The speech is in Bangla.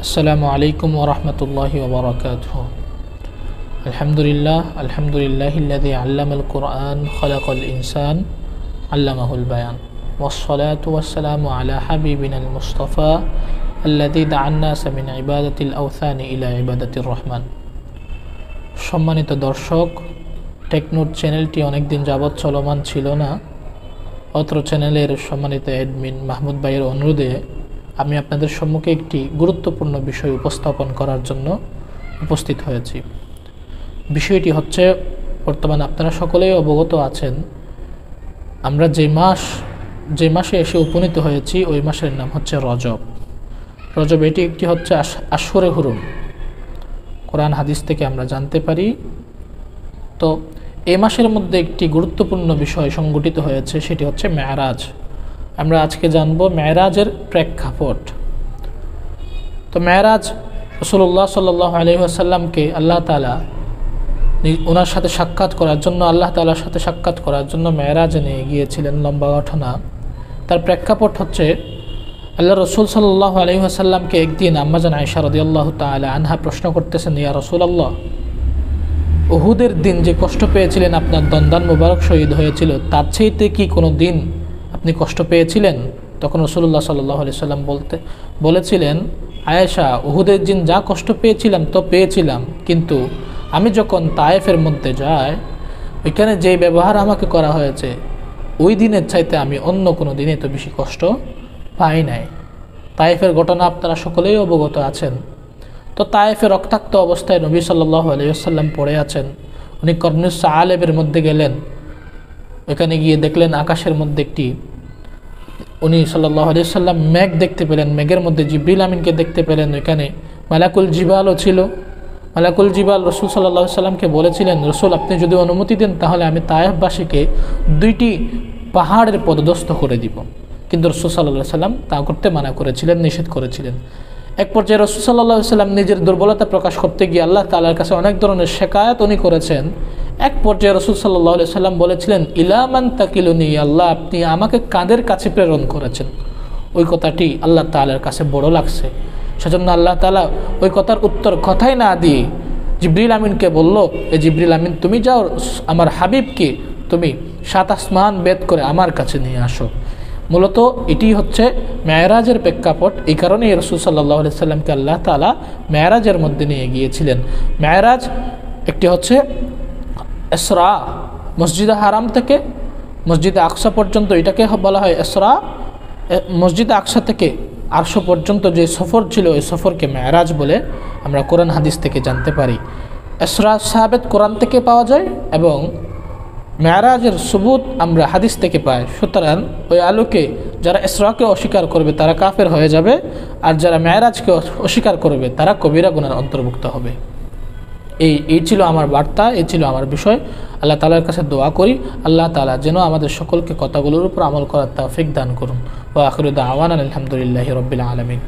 আসসালামু আলাইকুম ওয়া রাহমাতুল্লাহি ওয়া বারাকাতুহু। আলহামদুলিল্লাহিল্লাযী আল্লামাল কুরআন খালাকাল ইনসান আল্লামাহুল বায়ান ওয়াসসালাতু ওয়াসসালামু আলা হাবিবিনাল মুস্তাফা আল্লাযী দা'আন নাস মিন ইবাদাতিল আওথানি ইলা ইবাদাতির রহমান। সম্মানিত দর্শক, টেকনোট চ্যানেলটি অনেকদিন যাবৎ চলমান ছিল না। অত্র চ্যানেলের সম্মানিত অ্যাডমিন মাহমুদ ভাইয়ের অনুরোধে আমি আপনাদের সম্মুখে একটি গুরুত্বপূর্ণ বিষয় উপস্থাপন করার জন্য উপস্থিত হয়েছি। বিষয়টি হচ্ছে, বর্তমানে আপনারা সকলেই অবগত আছেন, আমরা যে মাসে এসে উপনীত হয়েছি ওই মাসের নাম হচ্ছে রজব। এটি একটি হচ্ছে আশহুরে হুরুম, কোরআন হাদিস থেকে আমরা জানতে পারি। তো এই মাসের মধ্যে একটি গুরুত্বপূর্ণ বিষয় সংঘটিত হয়েছে, সেটি হচ্ছে মেরাজ। আমরা আজকে জানব মেরাজের প্রেক্ষাপট। তো মেরাজ, রাসূলুল্লাহ সাল্লাল্লাহু আলাইহি ওয়াসাল্লামকে আল্লাহ তাআলা ওনার সাথে সাক্ষাৎ করার জন্য, আল্লাহ তাআলার সাথে সাক্ষাৎ করার জন্য মেরাজে নিয়ে গিয়েছিলেন। লম্বা ঘটনা। তার প্রেক্ষাপট হচ্ছে, আল্লাহ রসুল সাল্লাল্লাহু আলাইহি ওয়াসাল্লামকে একদিন আম্মাজান আয়েশা রাদিয়াল্লাহু তাআলা আনহা প্রশ্ন করতেছেন, ইয়া রাসূলুল্লাহ, উহুদের দিন যে কষ্ট পেয়েছিলেন, আপনার দন্দান মুবারক শহীদ হয়েছিল, তার চাইতে কি কোনো দিন আপনি কষ্ট পেয়েছিলেন? তখন রাসূলুল্লাহ সাল্লাল্লাহু আলাইহি ওয়াসাল্লাম বলেছিলেন, আয়েশা, উহুদের দিন যা কষ্ট পেয়েছিলাম তো পেয়েছিলাম, কিন্তু আমি যখন তায়েফের মধ্যে যাই, ওইখানে যে ব্যবহার আমাকে করা হয়েছে, ওই দিনের চাইতে আমি অন্য কোনো দিনে তো বেশি কষ্ট পাই নাই। তায়েফের ঘটনা আপনারা সকলেই অবগত আছেন। তো তায়েফে রক্তাক্ত অবস্থায় নবী সাল্লাল্লাহু আলাইহি ওয়াসাল্লাম পড়ে আছেন। উনি কর্নুস সাআলেবের মধ্যে গেলেন। ওখানে গিয়ে দেখলেন আকাশের মধ্যে উনি সাল্লাল্লাহু আলাইহি ওয়াসাল্লাম মেঘ দেখতে পেলেন। মেঘের মধ্যে জিবরিল আমিনকে দেখতে পেলেন। ওইখানে মালাকুল জিবালও ছিল। মালাকুল জিবাল রসুল সাল্লাল্লাহু আলাইহি ওয়াসাল্লামকে বলেছিলেন, রসুল, আপনি যদি অনুমতি দেন তাহলে আমি তায়েফবাসীকে 2টি পাহাড়ের পদদস্ত করে দিব। কিন্তু রসুল সাল্লাল্লাহু আলাইহি ওয়াসাল্লাম তা করতে মানা করেছিলেন, নিষেধ করেছিলেন। এক পর্যায়ে রসুল সাল্লাল্লাহু আলাইহি ওয়াসাল্লাম নিজের দুর্বলতা প্রকাশ করতে গিয়ে আল্লাহ তাআলার কাছে অনেক ধরনের শিকায়াত উনি করেছেন। এক পর্যায়ে রসুল সাল্লাল্লাহু আলাইহি ওয়াসাল্লাম বলেছিলেন, ইলা মান তাকিলুনি, আল্লাহ, আপনি আমাকে কাদের কাছে প্রেরণ করেছেন? ওই কথাটি আল্লাহ তাআলার কাছে বড় লাগছে। সেজন্য আল্লাহ তাআলা ওই কথার উত্তর কথাই না দিয়ে জিবরিল আমিনকে বলল, এ জিবরিল আমিন, তুমি যাও, আমার হাবিবকে তুমি 7 আসমান বেদ করে আমার কাছে নিয়ে আসো। মূলত এটি হচ্ছে মেরাজের প্রেক্ষাপট। এই কারণেই রাসূল সাল্লাল্লাহু আলাইহি ওয়াসাল্লামকে আল্লাহ তাআলা মেরাজের মধ্যে নিয়ে গিয়েছিলেন। মেরাজ একটি হচ্ছে ইসরা, মসজিদে হারাম থেকে মসজিদে আকসা পর্যন্ত, এটাকে বলা হয় ইসরা। মসজিদে আকসা থেকে আরশ পর্যন্ত যে সফর ছিল, ওই সফরকে মেরাজ বলে আমরা কোরআন হাদিস থেকে জানতে পারি। ইসরা সাহাবেত কোরআন থেকে পাওয়া যায় এবং মেরাজের সুবুত আমরা হাদিস থেকে পাই। সুতরাং ওই আলোকে যারা ইসরাকে অস্বীকার করবে তারা কাফের হয়ে যাবে, আর যারা মেরাজকে অস্বীকার করবে তারা কবিরা গুনার অন্তর্ভুক্ত হবে। এই ছিল আমার বার্তা, এই ছিল আমার বিষয়। আল্লাহ তাআলার কাছে দোয়া করি, আল্লাহ তাআলা যেন আমাদের সকলকে কথাগুলোর উপর আমল করার তৌফিক দান করুন। ওয়া আখিরু দাওয়ানা আলহামদুলিল্লাহি রাব্বিল আলামিন।